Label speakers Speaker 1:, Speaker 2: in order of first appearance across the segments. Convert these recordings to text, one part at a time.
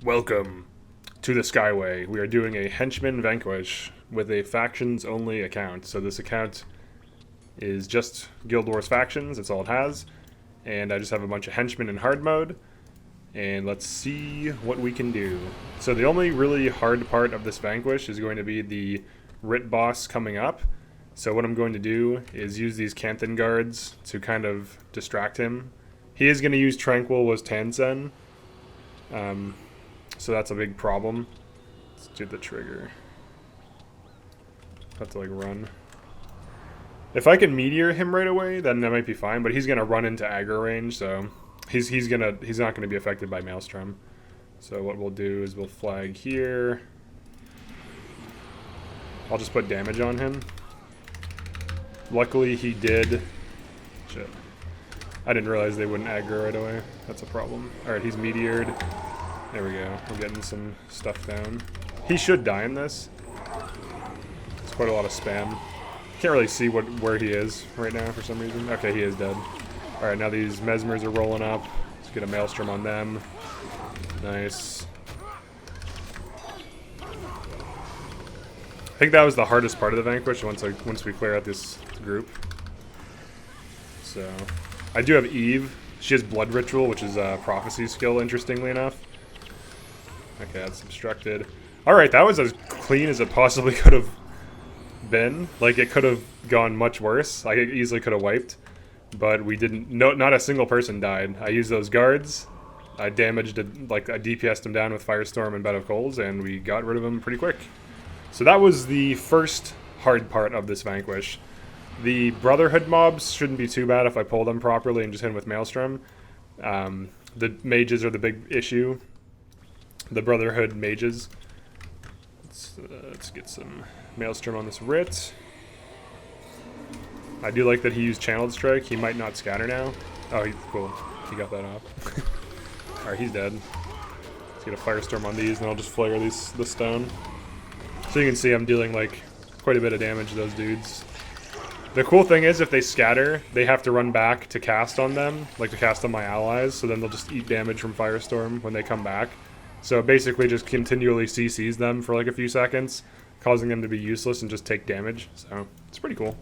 Speaker 1: Welcome to the Skyway. We are doing a Henchmen Vanquish with a factions-only account. So this account is just Guild Wars factions, that's all it has. And I just have a bunch of henchmen in hard mode. And let's see what we can do. So the only really hard part of this Vanquish is going to be the Writ boss coming up. So what I'm going to do is use these Canthan guards to kind of distract him. He is going to use Tranquil was Tansen. So that's a big problem. Let's do the trigger. Have to like run. If I can meteor him right away, then that might be fine. But he's gonna run into aggro range, so he's not gonna be affected by Maelstrom. So what we'll do is we'll flag here. I'll just put damage on him. Luckily he did. Shit. I didn't realize they wouldn't aggro right away. That's a problem. Alright, he's meteored. There we go. We're getting some stuff down. He should die in this. It's quite a lot of spam. Can't really see where he is right now for some reason. Okay, he is dead. Alright, now these Mesmers are rolling up. Let's get a Maelstrom on them. Nice. I think that was the hardest part of the Vanquish once we clear out this group. So, I do have Eve. She has Blood Ritual, which is a prophecy skill, interestingly enough. Okay, that's obstructed. Alright, that was as clean as it possibly could have been. Like, it could have gone much worse. I easily could have wiped. But we didn't. No, not a single person died. I used those guards. I damaged it, like, I DPS'd them down with Firestorm and Bed of Coals, and we got rid of them pretty quick. So that was the first hard part of this Vanquish. The Brotherhood mobs shouldn't be too bad if I pull them properly and just hit them with Maelstrom. The mages are the big issue. The Brotherhood mages. Let's get some Maelstrom on this Writ. I do like that he used Channeled Strike. He might not scatter now. Oh, he's cool. He got that off. Alright, he's dead. Let's get a Firestorm on these, and I'll just flare the stone. So you can see I'm dealing like quite a bit of damage to those dudes. The cool thing is if they scatter, they have to run back to cast on them, like to cast on my allies, so then they'll just eat damage from Firestorm when they come back. So it basically just continually CCs them for like a few seconds, causing them to be useless and just take damage. So it's pretty cool.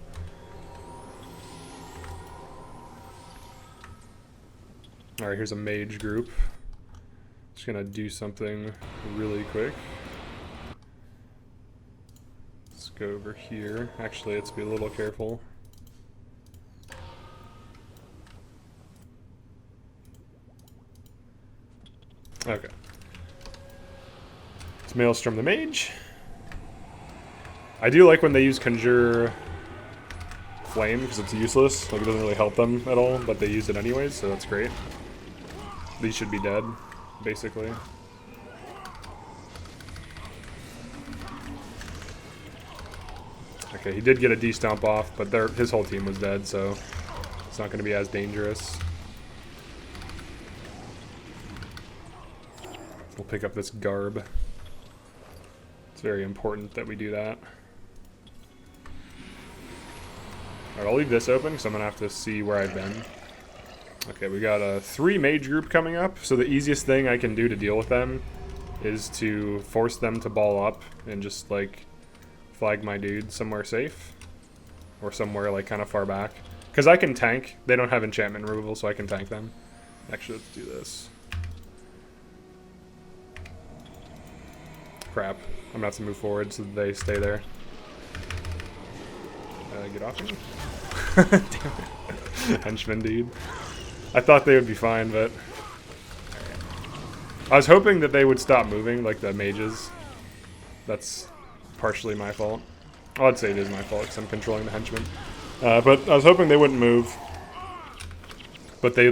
Speaker 1: Alright, here's a mage group. Just gonna do something really quick. Let's go over here. Actually, let's be a little careful. Okay. Let's Maelstrom the mage. I do like when they use Conjure Flame, because it's useless. Like, it doesn't really help them at all, but they use it anyways, so that's great. These should be dead, basically. Okay, he did get a D-Stomp off, but his whole team was dead, so it's not going to be as dangerous. We'll pick up this Garb. It's very important that we do that. Alright, I'll leave this open, because I'm going to have to see where I've been. Okay, we got a 3 mage group coming up, so the easiest thing I can do to deal with them is to force them to ball up and just, like, flag my dude somewhere safe. Or somewhere, like, kind of far back. Because I can tank. They don't have enchantment removal, so I can tank them. Actually, let's do this. Crap. I'm gonna have to move forward so that they stay there. Get off me. Damn it. Henchman, dude. I thought they would be fine, but... I was hoping that they would stop moving, like the mages. That's partially my fault. Well, I'd say it is my fault, because I'm controlling the henchmen. But I was hoping they wouldn't move. But they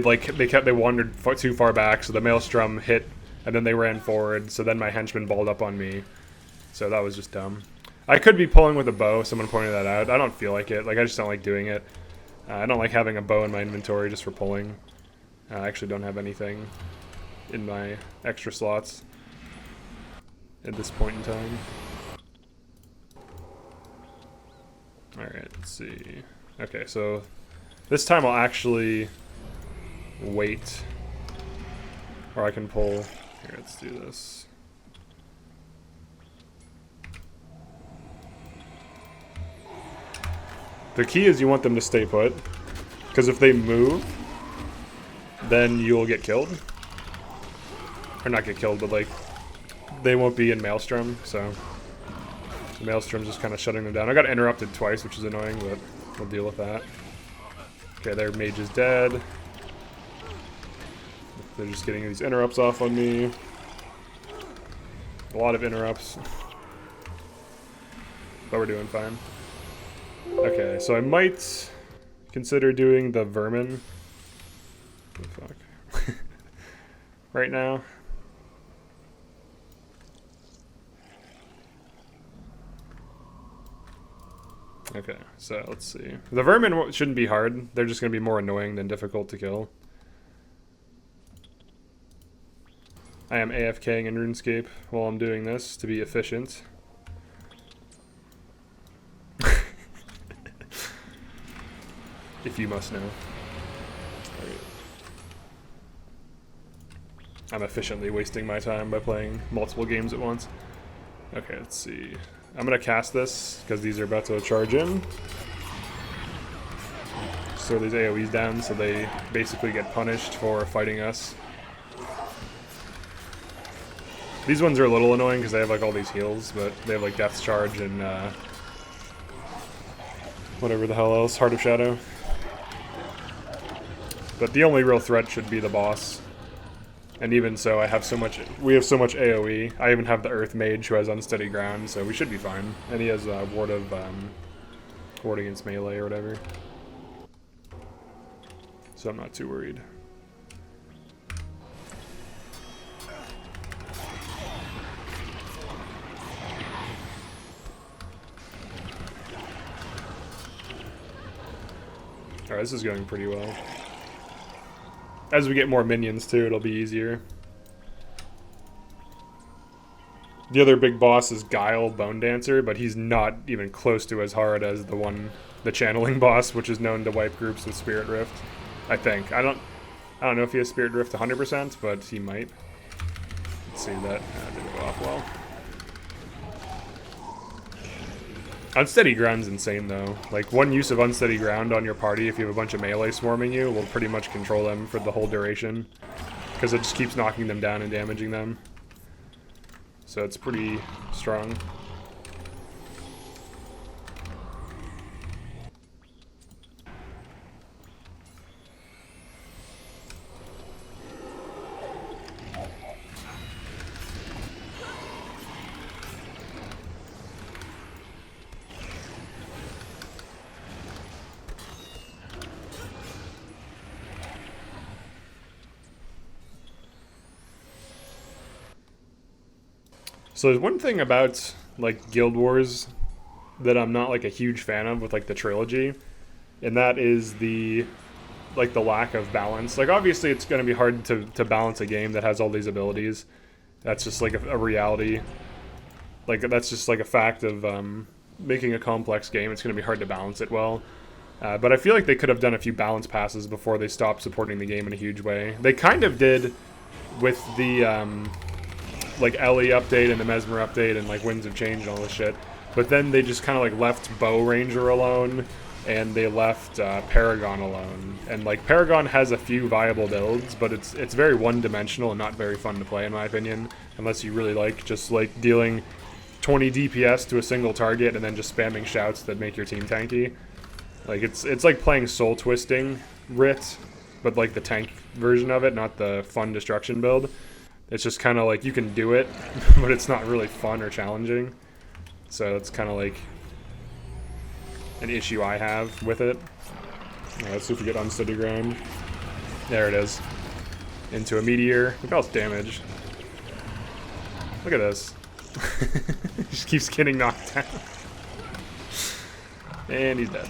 Speaker 1: wandered too far back, so the Maelstrom hit, and then they ran forward, so then my henchmen balled up on me. So that was just dumb. I could be pulling with a bow, someone pointed that out. I don't feel like it. Like, I just don't like doing it. I don't like having a bow in my inventory just for pulling. I actually don't have anything in my extra slots at this point in time. Alright, let's see. Okay, so this time I'll actually wait. Or I can pull Here, let's do this. The key is you want them to stay put, because if they move, then you'll get killed. Or not get killed, but like, they won't be in Maelstrom, so Maelstrom's just kind of shutting them down. I got interrupted twice, which is annoying, but we'll deal with that. Okay, their mage is dead. They're just getting these interrupts off on me. A lot of interrupts. But we're doing fine. Okay, so I might consider doing the vermin. What the fuck? Right now. Okay, so let's see. The vermin shouldn't be hard. They're just going to be more annoying than difficult to kill. I am AFKing in RuneScape while I'm doing this to be efficient. If you must know. Right. I'm efficiently wasting my time by playing multiple games at once. Okay, let's see. I'm gonna cast this because these are about to charge in. So these AoEs down, so they basically get punished for fighting us. These ones are a little annoying because they have like all these heals, but they have like Death's Charge and whatever the hell else, Heart of Shadow. But the only real threat should be the boss. And even so, we have so much AoE. I even have the Earth Mage who has Unsteady Ground, so we should be fine. And he has ward against melee or whatever. So I'm not too worried. Alright, this is going pretty well. As we get more minions too, it'll be easier. The other big boss is Guile, Bone Dancer, but he's not even close to as hard as the channeling boss, which is known to wipe groups with Spirit Rift. I think. I don't know if he has Spirit Rift 100%, but he might. Let's see, that didn't go off well. Unsteady Ground's insane though. Like, one use of Unsteady Ground on your party, if you have a bunch of melee swarming you, will pretty much control them for the whole duration. Because it just keeps knocking them down and damaging them. So it's pretty strong. So there's one thing about, like, Guild Wars that I'm not, like, a huge fan of with, like, the trilogy, and that is the lack of balance. Like, obviously it's going to be hard to balance a game that has all these abilities. That's just, like, a reality. Like, that's just, like, a fact of making a complex game. It's going to be hard to balance it well. But I feel like they could have done a few balance passes before they stopped supporting the game in a huge way. They kind of did with the like Ellie update and the Mesmer update and like Winds of Change and all this shit, but then they just kind of like left Bow Ranger alone and they left Paragon alone. And like Paragon has a few viable builds, but it's very one-dimensional and not very fun to play in my opinion, unless you really like just like dealing 20 DPS to a single target and then just spamming shouts that make your team tanky. Like it's like playing Soul Twisting Writ, but like the tank version of it, not the fun destruction build. It's just kind of like you can do it, but it's not really fun or challenging. So it's kind of like an issue I have with it. Let's see if we get Unsteady Ground. There it is. Into a meteor. Look at all its damage. Look at this. He just keeps getting knocked down. And he's dead.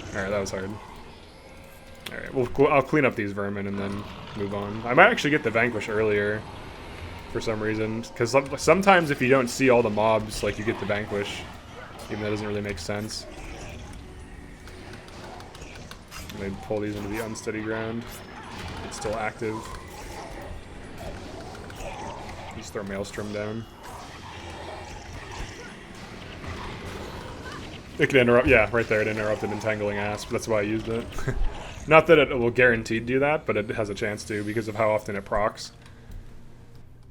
Speaker 1: Alright, that was hard. Alright, I'll clean up these vermin and then move on. I might actually get the Vanquish earlier for some reason, because sometimes if you don't see all the mobs, like, you get the Vanquish, even though that doesn't really make sense. Maybe pull these into the Unsteady Ground. It's still active. Just throw Maelstrom down. It could interrupt, yeah, right there, it interrupted Entangling Asp. That's why I used it. Not that it will guaranteed do that, but it has a chance to because of how often it procs.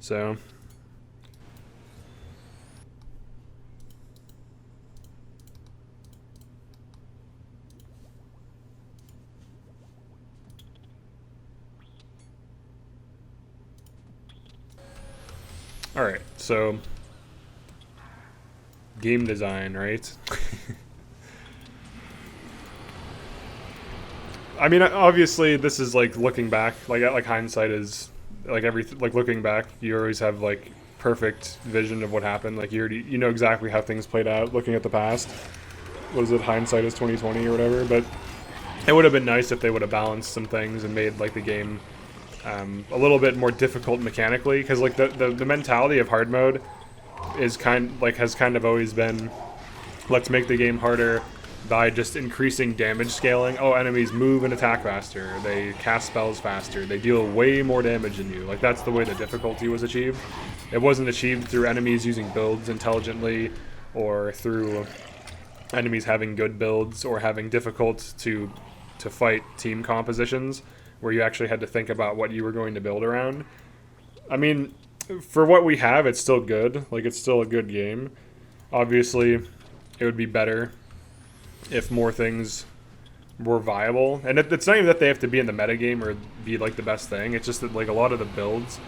Speaker 1: So. Alright, so. Game design, right? I mean, obviously, this is like looking back. Like hindsight is like like looking back. You always have like perfect vision of what happened. Like you know exactly how things played out. Looking at the past, what is it? Hindsight is 20/20 or whatever. But it would have been nice if they would have balanced some things and made like the game a little bit more difficult mechanically. Because like the mentality of hard mode is has kind of always been, let's make the game harder by just increasing damage scaling. Oh, enemies move and attack faster. They cast spells faster. They deal way more damage than you. Like, that's the way the difficulty was achieved. It wasn't achieved through enemies using builds intelligently or through enemies having good builds or having difficult to fight team compositions where you actually had to think about what you were going to build around. I mean, for what we have, it's still good. Like, it's still a good game. Obviously, it would be better if more things were viable. And it's not even that they have to be in the metagame or be like the best thing. It's just that like a lot of the builds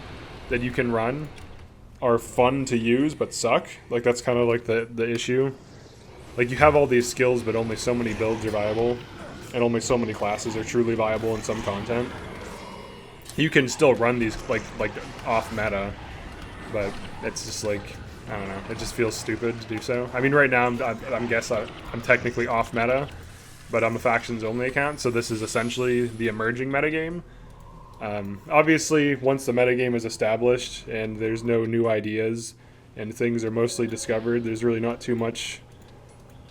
Speaker 1: that you can run are fun to use but suck. Like that's kind of like the issue. Like you have all these skills but only so many builds are viable and only so many classes are truly viable in some content. You can still run these like off meta, but it's just like, I don't know. It just feels stupid to do so. I mean, right now I'm technically off meta, but I'm a factions only account, so this is essentially the emerging metagame. Obviously, once the metagame is established and there's no new ideas and things are mostly discovered, there's really not too much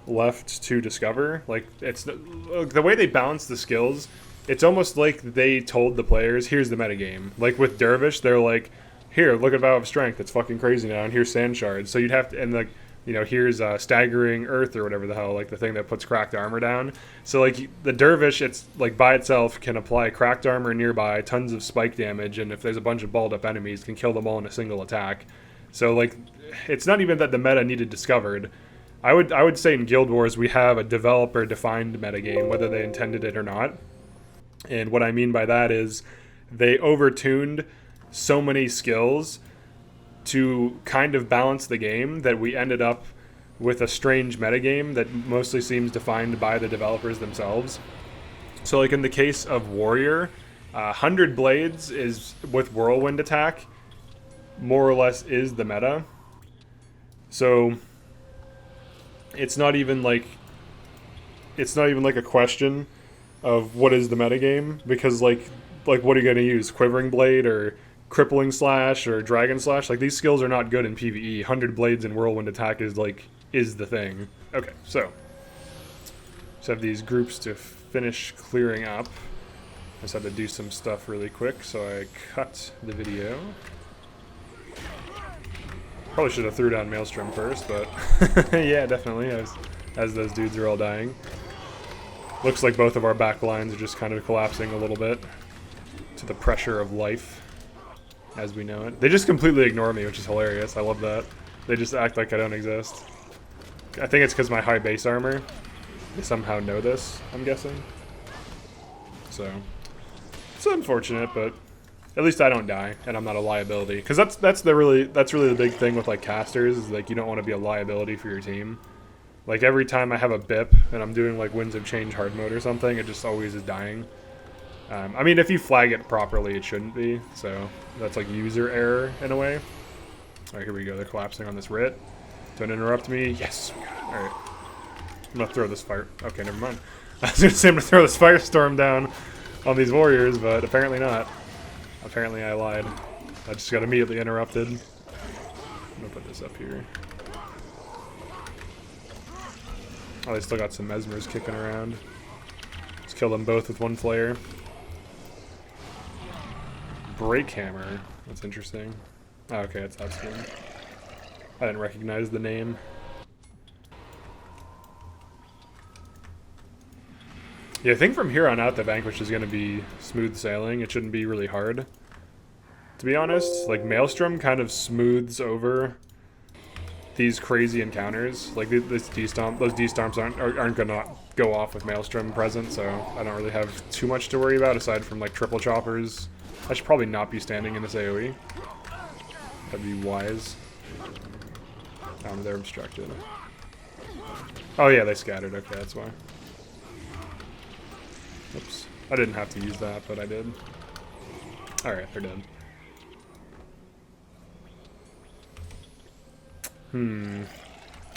Speaker 1: left to discover. Like it's the way they balance the skills. It's almost like they told the players, "Here's the metagame." Like with Dervish, they're like, here, look at Vow of Strength. It's fucking crazy now. And here's Sand Shards. So you'd have to, and like, you know, here's Staggering Earth or whatever the hell, like the thing that puts cracked armor down. So like the Dervish, it's like by itself can apply cracked armor nearby, tons of spike damage, and if there's a bunch of balled up enemies, can kill them all in a single attack. So like, it's not even that the meta needed discovered. I would say in Guild Wars we have a developer defined metagame, whether they intended it or not. And what I mean by that is they overtuned so many skills to kind of balance the game that we ended up with a strange metagame that mostly seems defined by the developers themselves. So like in the case of Warrior, 100 Blades is with Whirlwind attack, more or less is the meta. So it's not even like a question of what is the metagame, because like what are you going to use? Quivering Blade or Crippling Slash or Dragon Slash? Like these skills are not good in PvE. 100 Blades and Whirlwind attack is the thing. Okay, so just have these groups to finish clearing up. I just had to do some stuff really quick, so I cut the video. Probably should have threw down Maelstrom first, but yeah, definitely, as those dudes are all dying. Looks like both of our back lines are just kind of collapsing a little bit to the pressure of life as we know it. They just completely ignore me, which is hilarious. I love that. They just act like I don't exist. I think it's because my high base armor. They somehow know this, I'm guessing. So, it's unfortunate, but at least I don't die, and I'm not a liability. Because that's really the big thing with like casters, is like you don't want to be a liability for your team. Like every time I have a BIP and I'm doing like Winds of Change hard mode or something, it just always is dying. I mean, if you flag it properly, it shouldn't be. So that's like user error in a way. All right, here we go. They're collapsing on this Rit. Don't interrupt me. Yes, we got it. All right, I'm gonna throw this fire. Okay, never mind. I was gonna say I'm gonna throw this firestorm down on these warriors, but apparently not. Apparently I lied. I just got immediately interrupted. I'm gonna put this up here. Oh, they still got some Mesmers kicking around. Let's kill them both with one flare. Break Hammer. That's interesting. Oh, okay, it's that skin. I didn't recognize the name. Yeah, I think from here on out the Vanquish is going to be smooth sailing. It shouldn't be really hard. To be honest, like Maelstrom kind of smooths over these crazy encounters. Like this D-stomp, those D-stomps aren't gonna go off with Maelstrom present, so I don't really have too much to worry about aside from like triple choppers. I should probably not be standing in this AoE. That'd be wise. They're obstructed. Oh yeah, they scattered. Okay, that's why. Oops. I didn't have to use that, but I did. Alright, they're dead.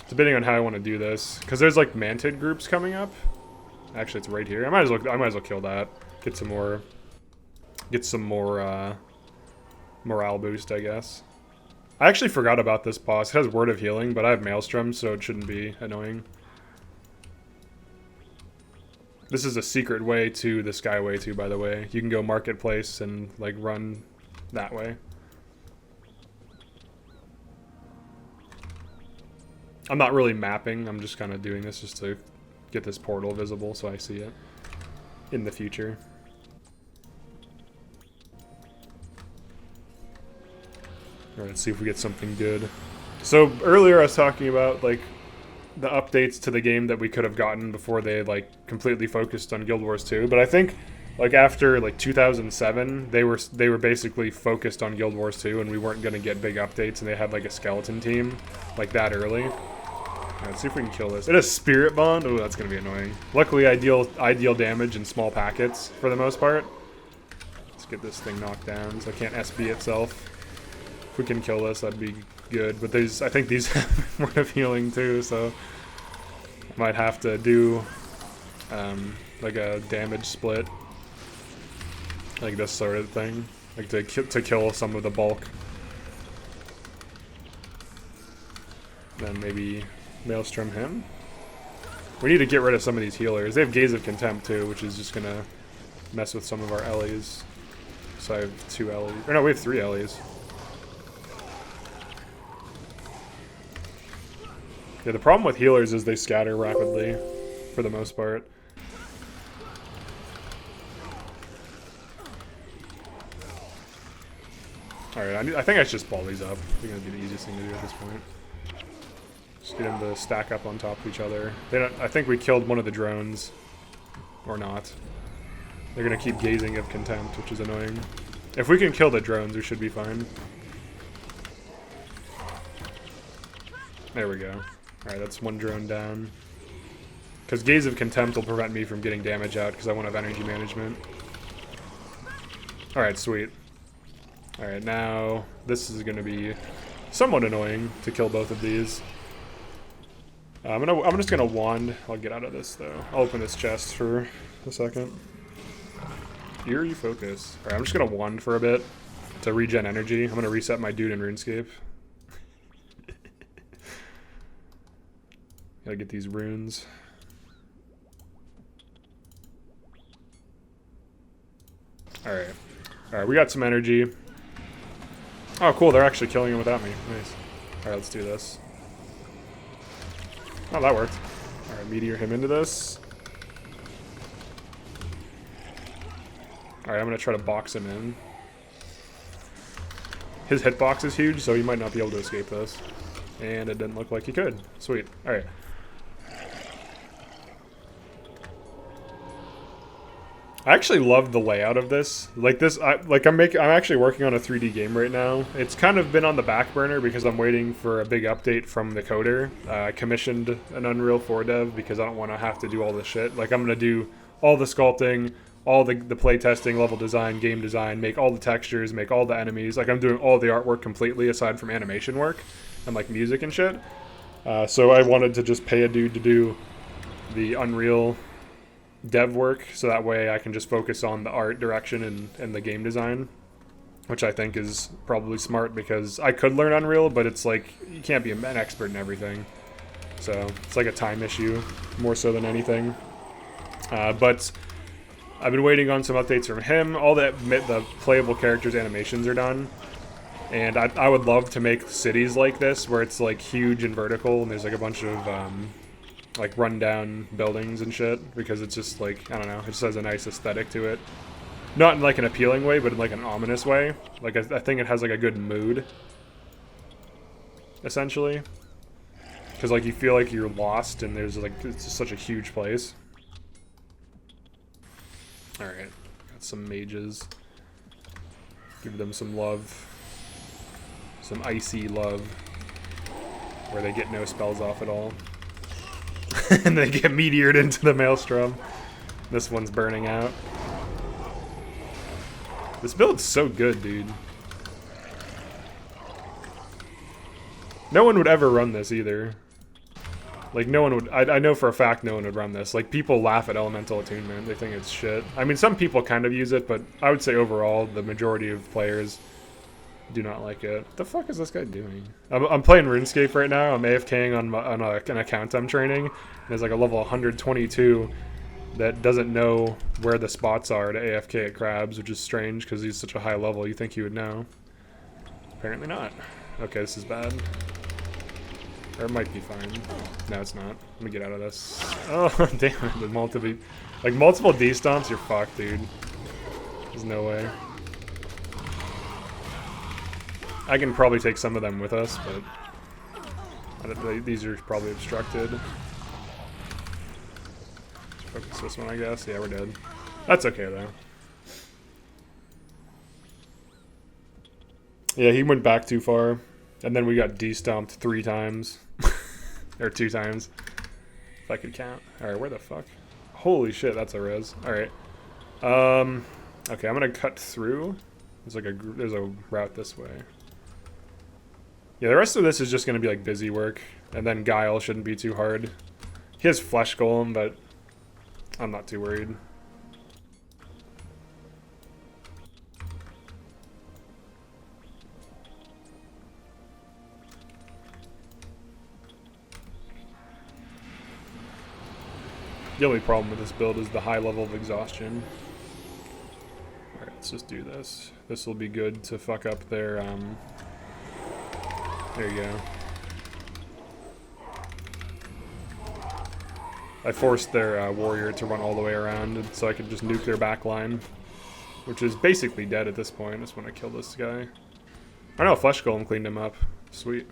Speaker 1: Debating on how I want to do this, because there's like Mantid groups coming up. Actually, it's right here. I might as well kill that. Get some more morale boost, I guess. I actually forgot about this boss. It has Word of Healing, but I have Maelstrom, so it shouldn't be annoying. This is a secret way to the Skyway too, by the way. You can go Marketplace and like run that way. I'm not really mapping, I'm just kind of doing this just to get this portal visible so I see it in the future. Alright, let's see if we get something good. So earlier I was talking about like the updates to the game that we could have gotten before they like completely focused on Guild Wars 2, but I think like after like 2007 they were basically focused on Guild Wars 2 and we weren't going to get big updates, and they had like a skeleton team like that early. Alright, let's see if we can kill this. It has Spirit Bond. Oh, that's going to be annoying. Luckily, I deal damage in small packets for the most part. Let's get this thing knocked down so it can't SB itself. If we can kill this, that'd be good. But I think these have Word of Healing too, so I might have to do like a damage split, like this sort of thing, like to kill some of the bulk. Then maybe Maelstrom him. We need to get rid of some of these healers. They have Gaze of Contempt too, which is just gonna mess with some of our Ellies. So I have 2 Ellies. Or no, we have 3 Ellies. Yeah, the problem with healers is they scatter rapidly, for the most part. Alright, I think I should just ball these up. I think that'd be the easiest thing to do at this point. Just get them to stack up on top of each other. I think we killed one of the drones. Or not. They're gonna keep Gazing of Contempt, which is annoying. If we can kill the drones, we should be fine. There we go. Alright, that's 1 drone down. Because Gaze of Contempt will prevent me from getting damage out because I won't have energy management. Alright, sweet. Alright, now this is going to be somewhat annoying to kill both of these. I'm just going to wand. I'll get out of this though. I'll open this chest for a second. Eerie focus. Alright, I'm just going to wand for a bit to regen energy. I'm going to reset my dude in RuneScape. Gotta get these runes. Alright. Alright, we got some energy. Oh, cool, they're actually killing him without me. Nice. Alright, let's do this. Oh, that worked. Alright, meteor him into this. Alright, I'm gonna try to box him in. His hitbox is huge, so he might not be able to escape this. And it didn't look like he could. Sweet. Alright. I actually love the layout of this. Like this, I'm actually working on a 3D game right now. It's kind of been on the back burner because I'm waiting for a big update from the coder. I commissioned an Unreal 4 dev because I don't want to have to do all this shit. Like I'm gonna do all the sculpting, all the play testing, level design, game design, make all the textures, make all the enemies. Like I'm doing all the artwork completely aside from animation work and like music and shit. So I wanted to just pay a dude to do the Unreal dev work, so that way I can just focus on the art direction and the game design, which I think is probably smart because I could learn Unreal, but it's like you can't be an expert in everything. So it's like a time issue more so than anything. But I've been waiting on some updates from him. All the playable characters' animations are done. And I would love to make cities like this, where it's like huge and vertical, and there's like a bunch of like rundown buildings and shit, because it's just like, I don't know, it just has a nice aesthetic to it. Not in like an appealing way, but in like an ominous way. Like I think it has like a good mood, essentially. Because like you feel like you're lost, and there's like, it's just such a huge place. Alright, got some mages. Give them some love. Some icy love. Where they get no spells off at all. And they get meteored into the maelstrom. This one's burning out. This build's so good, dude. No one would ever run this either. Like, no one would... I know for a fact no one would run this. Like, people laugh at elemental attunement. They think it's shit. I mean, some people kind of use it, but I would say overall, the majority of players do not like it. What the fuck is this guy doing? I'm playing RuneScape right now. I'm AFKing on an account I'm training. There's like a level 122 that doesn't know where the spots are to AFK at crabs, which is strange because he's such a high level. You think he would know. Apparently not. Okay, this is bad. Or it might be fine. No, it's not. Let me get out of this. Oh, damn it. The multiple D-stomps, you're fucked, dude. There's no way. I can probably take some of them with us, but these are probably obstructed. Focus this one, I guess. Yeah, we're dead. That's okay, though. Yeah, he went back too far. And then we got de-stomped 3 times. Or 2 times. If I could count. Alright, where the fuck? Holy shit, that's a res. Alright. Okay, I'm gonna cut through. There's a route this way. Yeah, the rest of this is just gonna be like busy work. And then Guile shouldn't be too hard. He has Flesh Golem, but I'm not too worried. The only problem with this build is the high level of exhaustion. Alright, let's just do this. This will be good to fuck up their, there you go. I forced their warrior to run all the way around so I could just nuke their back line, which is basically dead at this point. I just want to kill this guy. I know, Flesh Golem cleaned him up. Sweet.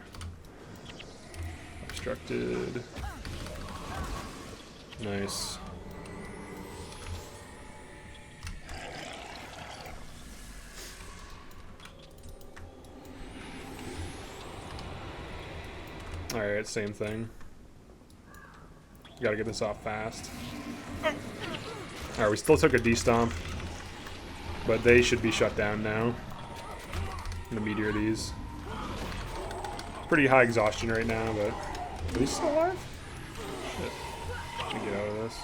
Speaker 1: Obstructed. Nice. Alright, same thing. Gotta get this off fast. Alright, we still took a D-stomp, but they should be shut down now. I'm gonna meteor these. Pretty high exhaustion right now, but are these still alive? Shit. Let me get out of this.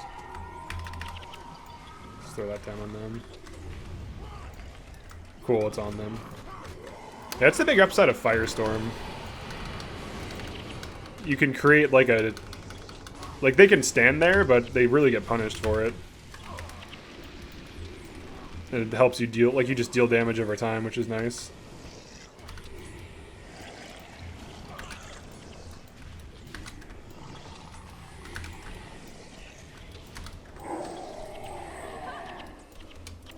Speaker 1: Just throw that down on them. Cool, it's on them. Yeah, that's the big upside of Firestorm. You can create like a... Like, they can stand there, but they really get punished for it. And it helps you deal... Like, you just deal damage over time, which is nice.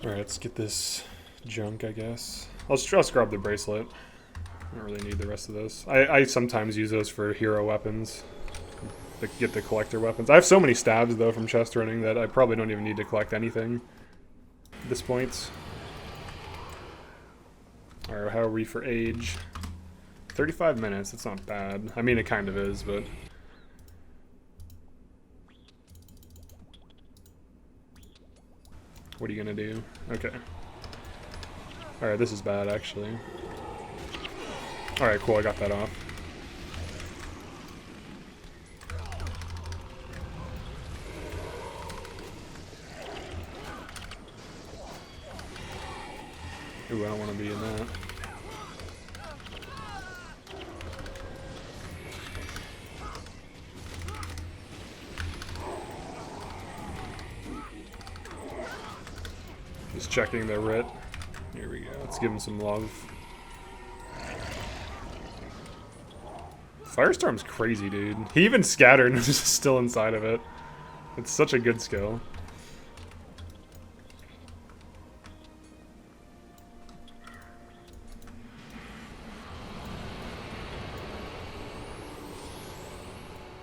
Speaker 1: Alright, let's get this junk, I guess. I'll just grab the bracelet. I don't really need the rest of this. I sometimes use those for hero weapons. Get the collector weapons. I have so many stabs, though, from chest running that I probably don't even need to collect anything at this point. Alright, how are we for age? 35 minutes, that's not bad. I mean, it kind of is, but... What are you gonna do? Okay. Alright, this is bad, actually. Alright, cool, I got that off. Ooh, I don't want to be in that. Just checking the writ. Here we go. Let's give him some love. Firestorm's crazy, dude. He even scattered and was just still inside of it. It's such a good skill.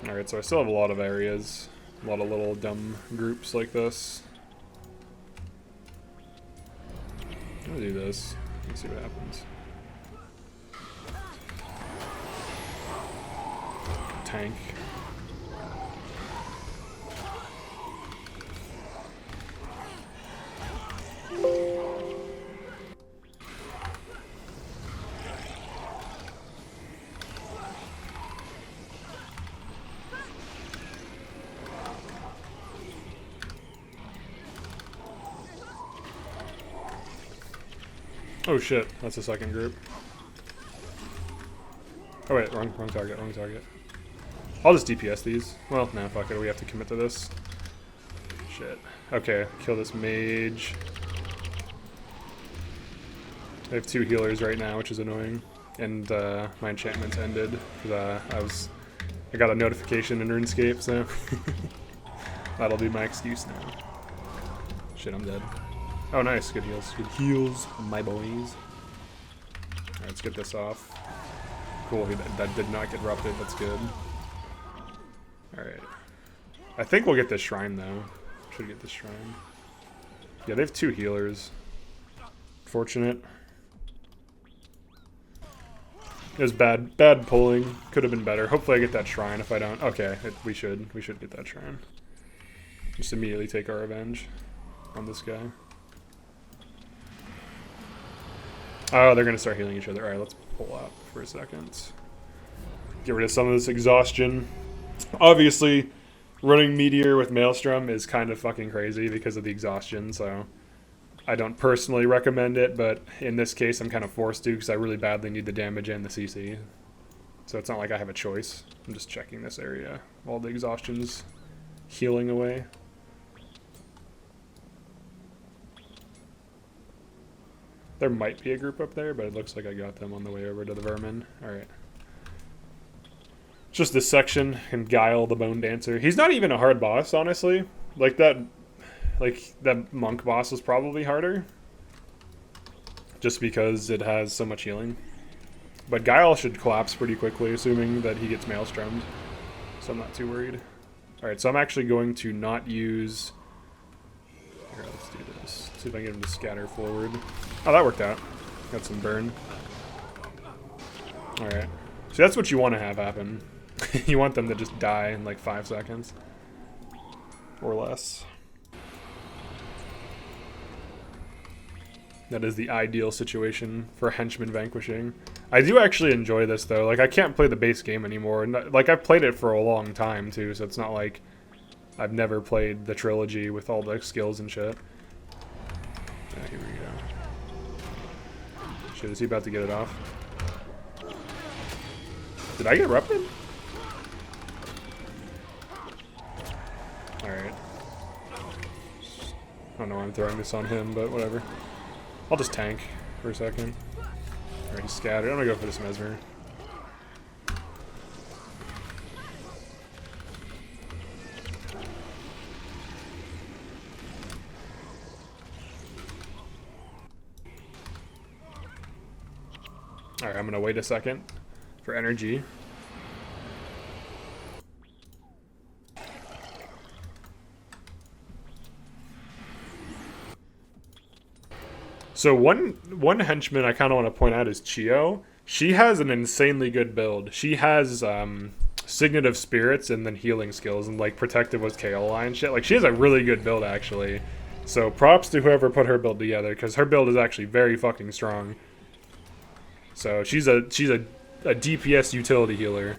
Speaker 1: Alright, so I still have a lot of areas. A lot of little dumb groups like this. I'm gonna do this. Let's see what happens. Tank. Oh shit, that's the second group. Oh wait, wrong target, wrong target. I'll just DPS these. Well, no, fuck it, we have to commit to this. Shit. Okay, kill this mage. I have 2 healers right now, which is annoying. And my enchantments ended. I got a notification in RuneScape, so that'll be my excuse now. Shit, I'm dead. Oh, nice. Good heals. Good heals, my boys. Alright, let's get this off. Cool. That did not get erupted. That's good. Alright. I think we'll get this shrine, though. Should get this shrine. Yeah, they have 2 healers. Fortunate. It was bad pulling. Could have been better. Hopefully I get that shrine. If I don't... Okay, we should get that shrine. Just immediately take our revenge on this guy. Oh, they're going to start healing each other. Alright, let's pull out for a second. Get rid of some of this exhaustion. Obviously, running Meteor with Maelstrom is kind of fucking crazy because of the exhaustion, so I don't personally recommend it, but in this case I'm kind of forced to because I really badly need the damage and the CC. So it's not like I have a choice. I'm just checking this area while the exhaustion's healing away. There might be a group up there, but it looks like I got them on the way over to the vermin. Alright. Just this section, and Guile, the Bone Dancer. He's not even a hard boss, honestly. Like that monk boss was probably harder. Just because it has so much healing. But Guile should collapse pretty quickly, assuming that he gets Maelstrommed. So I'm not too worried. Alright, so I'm actually going to not use... Here, let's do this. See if I can get him to scatter forward. Oh, that worked out. Got some burn. Alright. So that's what you want to have happen. You want them to just die in like 5 seconds. Or less. That is the ideal situation for Henchmen Vanquishing. I do actually enjoy this though. Like, I can't play the base game anymore. Like, I've played it for a long time too, so it's not like I've never played the trilogy with all the skills and shit. Yeah, here we go. Shit, is he about to get it off? Did I get erupted? Alright. I don't know why I'm throwing this on him, but whatever. I'll just tank for a second. Alright, he's scattered. I'm gonna go for this Mesmer. Alright, I'm gonna wait a second for energy. So one henchman I kind of want to point out is Chio. She has an insanely good build. She has Signet of Spirits and then healing skills and like Protective with KLI and shit. Like, she has a really good build actually. So props to whoever put her build together, because her build is actually very fucking strong. So she's a DPS utility healer.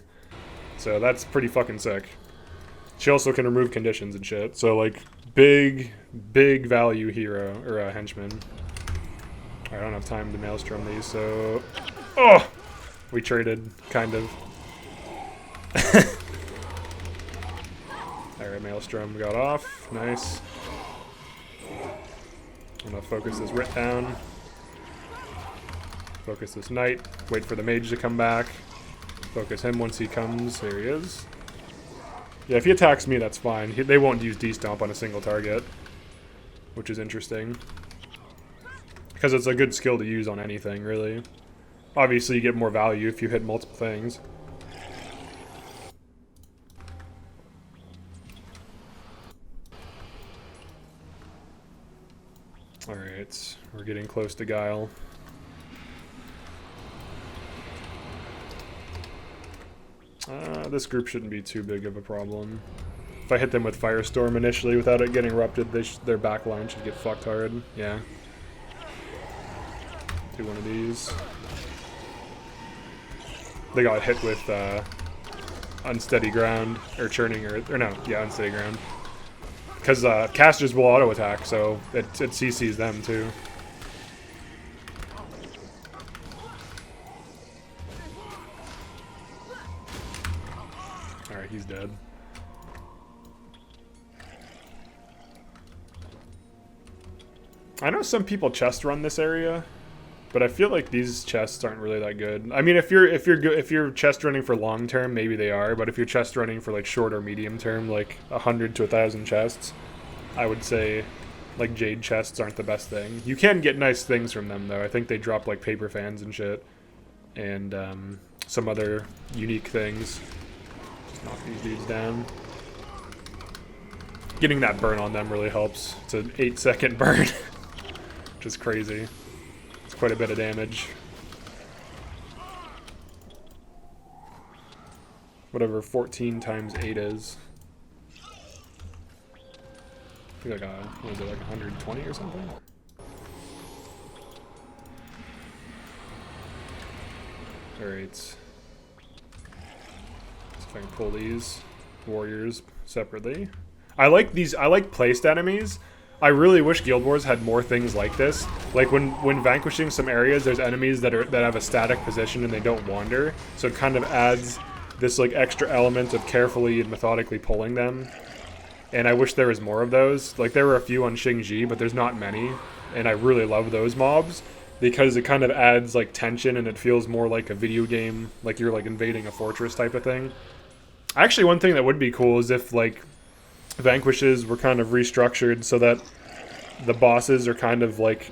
Speaker 1: So that's pretty fucking sick. She also can remove conditions and shit. So like big value hero or henchman. I don't have time to Maelstrom these, so... Oh! We traded, kind of. Alright, Maelstrom got off. Nice. I'm gonna focus this Rit down. Focus this Knight. Wait for the mage to come back. Focus him once he comes. There he is. Yeah, if he attacks me, that's fine. They won't use D-Stomp on a single target, which is interesting. Because it's a good skill to use on anything, really. Obviously, you get more value if you hit multiple things. Alright, we're getting close to Guile. This group shouldn't be too big of a problem. If I hit them with Firestorm initially without it getting erupted, their backline should get fucked hard. Yeah. Do one of these. They got hit with unsteady ground, or churning, or no, yeah, unsteady ground. Because casters will auto attack, so it CCs them too. Alright, he's dead. I know some people chest run this area, but I feel like these chests aren't really that good. I mean, if you're chest running for long term, maybe they are. But if you're chest running for like short or medium term, like 100 to 1,000 chests, I would say like jade chests aren't the best thing. You can get nice things from them though. I think they drop like paper fans and shit, and some other unique things. Just knock these dudes down. Getting that burn on them really helps. It's an 8-second burn, which is crazy. It's quite a bit of damage. Whatever 14 times 8 is. I think like what is it, like 120 or something? Alright. See if I can pull these warriors separately. I like placed enemies. I really wish Guild Wars had more things like this. Like when vanquishing some areas, there's enemies that have a static position and they don't wander. So it kind of adds this like extra element of carefully and methodically pulling them. And I wish there was more of those. Like there were a few on Xingji, but there's not many. And I really love those mobs because it kind of adds like tension and it feels more like a video game, like you're like invading a fortress type of thing. Actually, one thing that would be cool is if like vanquishes were kind of restructured so that the bosses are kind of like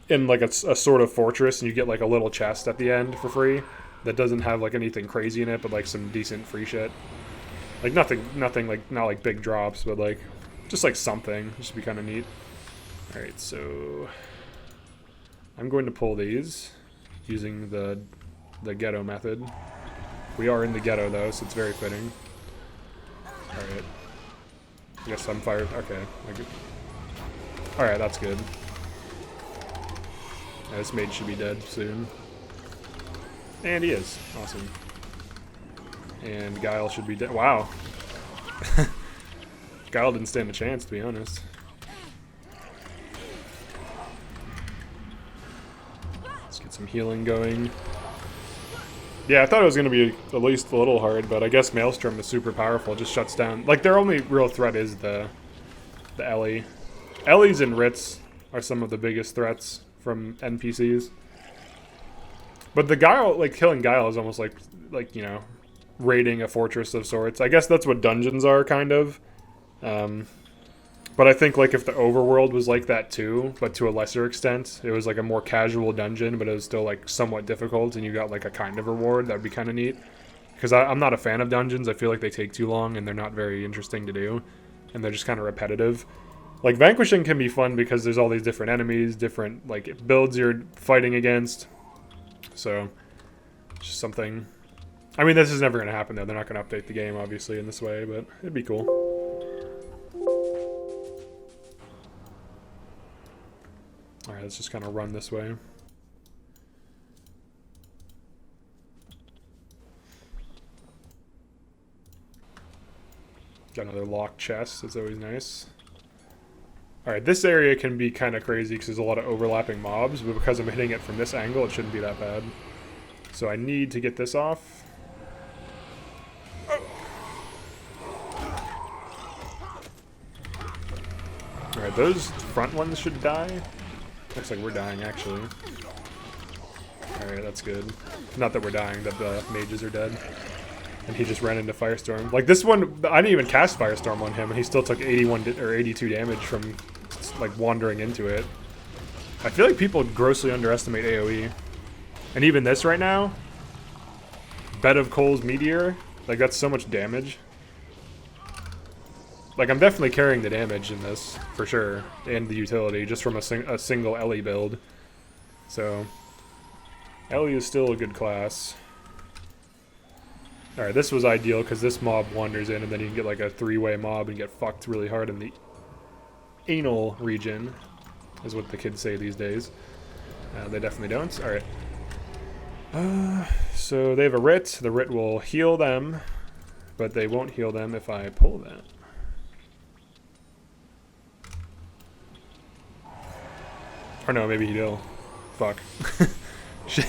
Speaker 1: in like a sort of fortress and you get like a little chest at the end for free that doesn't have like anything crazy in it, but like some decent free shit. Like nothing like, not like big drops, but like just like something. It should be kind of neat. Alright, so I'm going to pull these using the ghetto method. We are in the ghetto though, so it's very fitting. Alright. I guess I'm fired. Okay. Alright, that's good. Yeah, this mage should be dead soon. And he is. Awesome. And Guile should be dead. Wow. Guile didn't stand a chance, to be honest. Let's get some healing going. Yeah, I thought it was going to be at least a little hard, but I guess Maelstrom is super powerful. It just shuts down. Like, their only real threat is the Ellie. Ellies and Ritz are some of the biggest threats from NPCs. But the Guile, like, killing Guile is almost like, you know, raiding a fortress of sorts. I guess that's what dungeons are, kind of. But I think, like, if the overworld was like that, too, but to a lesser extent, it was, like, a more casual dungeon, but it was still, like, somewhat difficult, and you got, like, a kind of reward, that would be kind of neat. Because I'm not a fan of dungeons. I feel like they take too long, and they're not very interesting to do, and they're just kind of repetitive. Like, vanquishing can be fun because there's all these different enemies, different, like, builds you're fighting against. So, just something. I mean, this is never going to happen, though. They're not going to update the game, obviously, in this way, but it'd be cool. Alright, let's just kind of run this way. Got another locked chest. That's always nice. Alright, this area can be kind of crazy because there's a lot of overlapping mobs, but because I'm hitting it from this angle, it shouldn't be that bad. So I need to get this off. Alright, those front ones should die. Looks like we're dying, actually. Alright, that's good. Not that we're dying, that the mages are dead. And he just ran into Firestorm. Like this one, I didn't even cast Firestorm on him, and he still took 81 or 82 damage from like wandering into it. I feel like people grossly underestimate AoE. And even this right now, Bed of Coal's Meteor, like that's so much damage. Like I'm definitely carrying the damage in this, for sure, and the utility, just from a single Ellie build. So, Ellie is still a good class. Alright, this was ideal because this mob wanders in and then you can get like a three-way mob and get fucked really hard in the anal region, is what the kids say these days. They definitely don't. Alright. So they have a writ. The writ will heal them, but they won't heal them if I pull that. Or no, maybe he will. Fuck. Shit.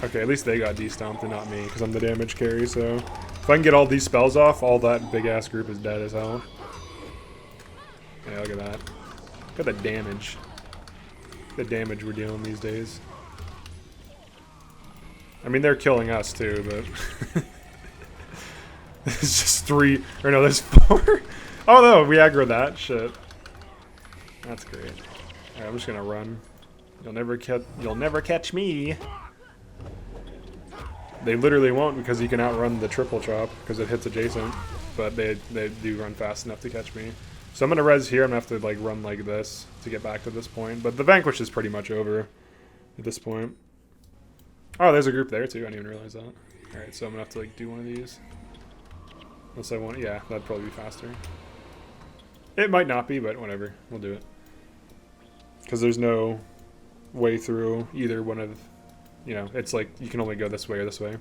Speaker 1: Okay, at least they got de-stomped and not me, because I'm the damage carry, so... If I can get all these spells off, all that big-ass group is dead as hell. Yeah, look at that. Look at the damage. The damage we're dealing these days. I mean, they're killing us, too, but... There's just 3... Or no, there's 4? Oh, no, we aggroed that. Shit. That's great. Alright, I'm just gonna run. You'll never catch me. They literally won't because you can outrun the triple chop because it hits adjacent, but they do run fast enough to catch me. So I'm gonna res here. I'm gonna have to like run like this to get back to this point. But the Vanquish is pretty much over at this point. Oh, there's a group there too. I didn't even realize that. All right, so I'm gonna have to like do one of these. Unless I want, yeah, that'd probably be faster. It might not be, but whatever. We'll do it. Because there's no way through either one of. You know, it's like you can only go this way or this way.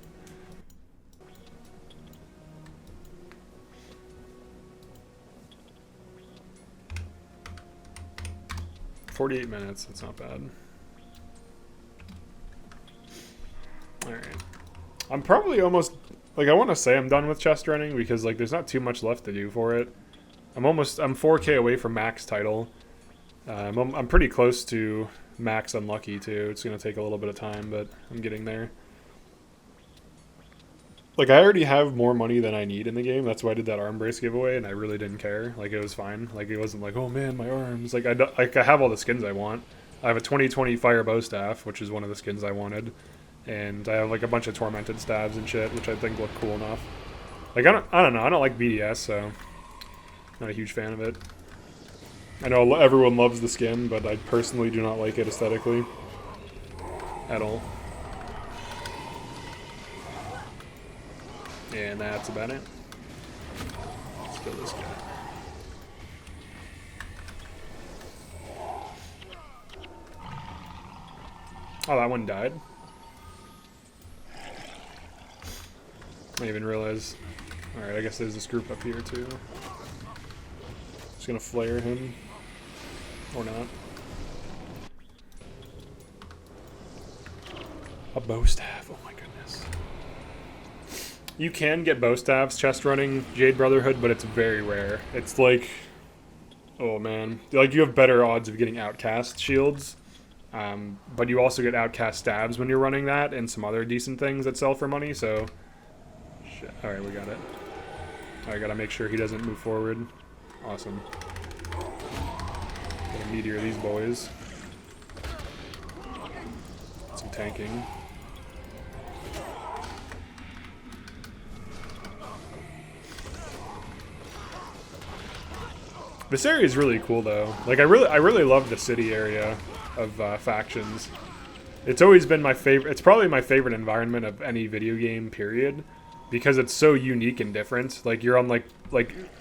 Speaker 1: $48 minutes, that's not bad. Alright. I'm probably almost, like I want to say I'm done with chest running because like there's not too much left to do for it. I'm 4K away from max title. I'm pretty close to max unlucky too. It's gonna take a little bit of time, but I'm getting there. Like I already have more money than I need in the game. That's why I did that arm brace giveaway, and I really didn't care. Like it was fine. Like it wasn't like, oh man, my arms. Like I have all the skins I want. I have a 2020 fire bow staff, which is one of the skins I wanted, and I have like a bunch of tormented stabs and shit, which I think look cool enough. Like I don't know. I don't like BDS, so not a huge fan of it. I know everyone loves the skin, but I personally do not like it aesthetically at all. And that's about it. Let's kill this guy. Oh, that one died. I didn't even realize. Alright, I guess there's this group up here too. Just gonna flare him. Or not. A bow staff. Oh my goodness. You can get bow staffs chest running Jade Brotherhood, but it's very rare. It's like, oh man, like you have better odds of getting outcast shields, but you also get outcast stabs when you're running that, and some other decent things that sell for money. So, shit. All right, we got it. I gotta make sure he doesn't move forward. Awesome. Gonna meteor these boys. Some tanking. This area is really cool though. Like I really love the city area of factions. It's always been my favorite. It's probably my favorite environment of any video game period, because it's so unique and different. Like you're on like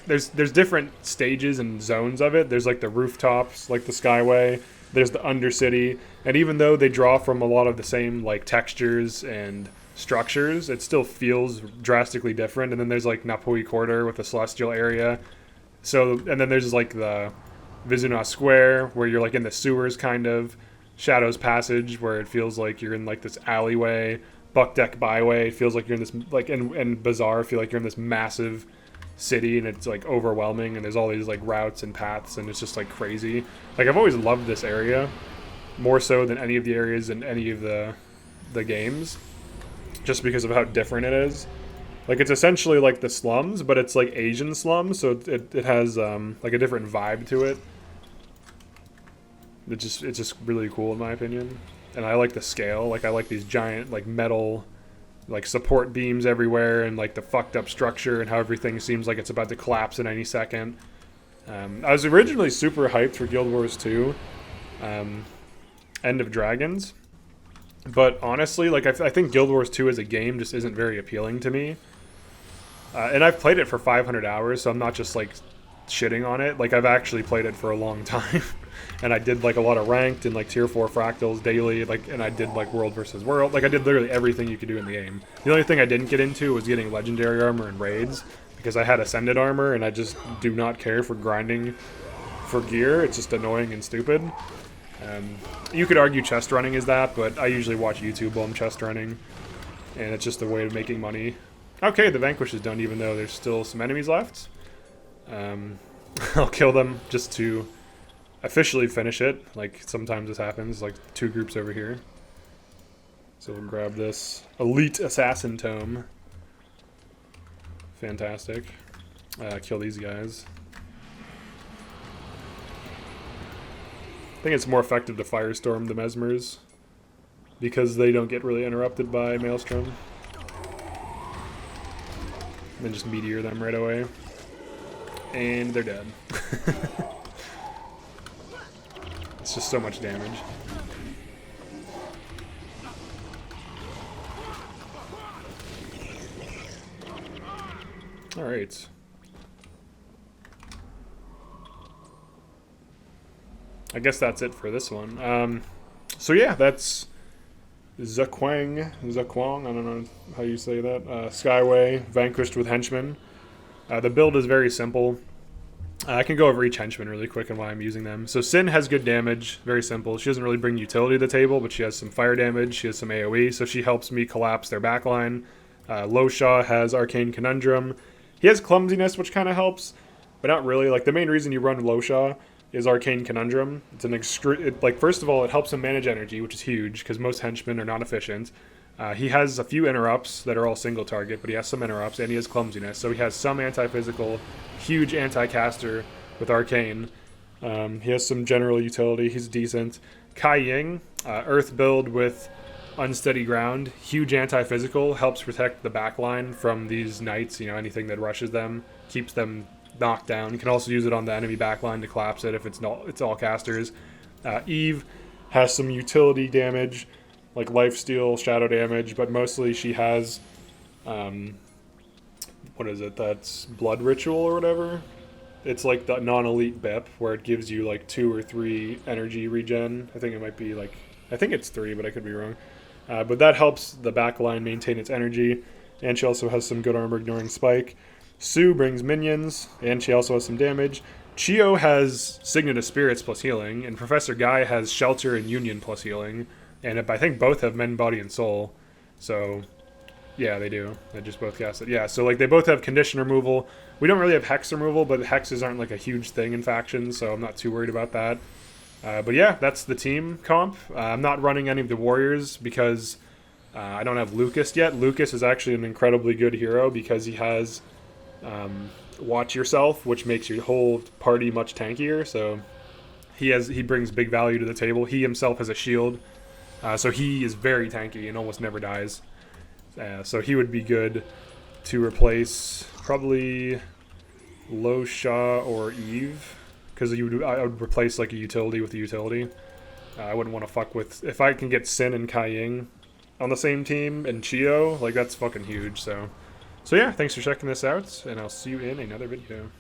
Speaker 1: there's different stages and zones of it. There's like the rooftops, like the Skyway. There's the Undercity, and even though they draw from a lot of the same like textures and structures, it still feels drastically different. And then there's like Napui Quarter with the Celestial area. So, and then there's like the Vizuna Square where you're like in the sewers kind of. Shadow's Passage where it feels like you're in like this alleyway. Buck Deck Byway feels like you're in this like and Bazaar feel like you're in this massive city, and it's like overwhelming, and there's all these like routes and paths, and it's just like crazy. Like I've always loved this area. more so than any of the areas in any of the games, just because of how different it is. Like, it's essentially like the slums, but it's like Asian slums, so it has like a different vibe to it. It's just really cool in my opinion. And I like the scale. Like, I like these giant like metal like support beams everywhere, and like the fucked up structure and how everything seems like it's about to collapse at any second. I was originally super hyped for Guild Wars 2, End of Dragons, but honestly, like I think Guild Wars 2 as a game just isn't very appealing to me. And I've played it for 500 hours, so I'm not just like shitting on it. Like, I've actually played it for a long time. And I did like a lot of ranked and like tier 4 fractals daily, like, and I did like world versus world. Like, I did literally everything you could do in the game. The only thing I didn't get into was getting legendary armor and raids, because I had ascended armor and I just do not care for grinding for gear. It's just annoying and stupid. You could argue chest running is that, but I usually watch YouTube while I'm chest running, and it's just a way of making money. Okay, the Vanquish is done, even though there's still some enemies left. I'll kill them just to officially finish it. Like, sometimes this happens, like 2 groups over here. So we'll grab this Elite Assassin Tome. Fantastic. Kill these guys. I think it's more effective to Firestorm the Mesmers, because they don't get really interrupted by Maelstrom. And then just meteor them right away. And they're dead. It's just so much damage. Alright. I guess that's it for this one. So yeah, that's Xaquang, I don't know how you say that. Skyway, Vanquished with Henchmen. The build is very simple. I can go over each henchman really quick and why I'm using them. So Sin has good damage, very simple. She doesn't really bring utility to the table, but she has some fire damage, she has some AoE, so she helps me collapse their backline. Losha has Arcane Conundrum. He has Clumsiness, which kind of helps, but not really. Like, the main reason you run Losha is Arcane Conundrum. It's an like, first of all, it helps him manage energy, which is huge, because most henchmen are not efficient. He has a few interrupts that are all single target, but he has some interrupts, and he has Clumsiness. So he has some anti-physical, huge anti-caster with Arcane. He has some general utility. He's decent. Kai Ying, Earth build with Unsteady Ground. Huge anti-physical, helps protect the backline from these knights, you know, anything that rushes them, keeps them knocked down. You can also use it on the enemy backline to collapse it if it's all casters. Eve has some utility damage, like lifesteal, shadow damage, but mostly she has, what is it, that's Blood Ritual or whatever? It's like the non-elite BIP, where it gives you like 2 or 3 energy regen. I think it might be like, I think it's 3, but I could be wrong. But that helps the backline maintain its energy, and she also has some good armor ignoring spike. Sue brings minions, and she also has some damage. Chio has Signet of Spirits plus healing, and Professor Guy has Shelter and Union plus healing. And I think both have Men, Body, and Soul. So, yeah, they do. They just both cast it. Yeah, so like they both have condition removal. We don't really have hex removal, but hexes aren't like a huge thing in factions, so I'm not too worried about that. But yeah, that's the team comp. I'm not running any of the warriors because I don't have Lucas yet. Lucas is actually an incredibly good hero because he has Watch Yourself, which makes your whole party much tankier. So he brings big value to the table. He himself has a shield. So he is very tanky and almost never dies. So he would be good to replace probably Losha or Eve, because I would replace like a utility with a utility. I wouldn't want to fuck with, if I can get Sin and Kai Ying on the same team and Chio, like that's fucking huge. So yeah, thanks for checking this out, and I'll see you in another video.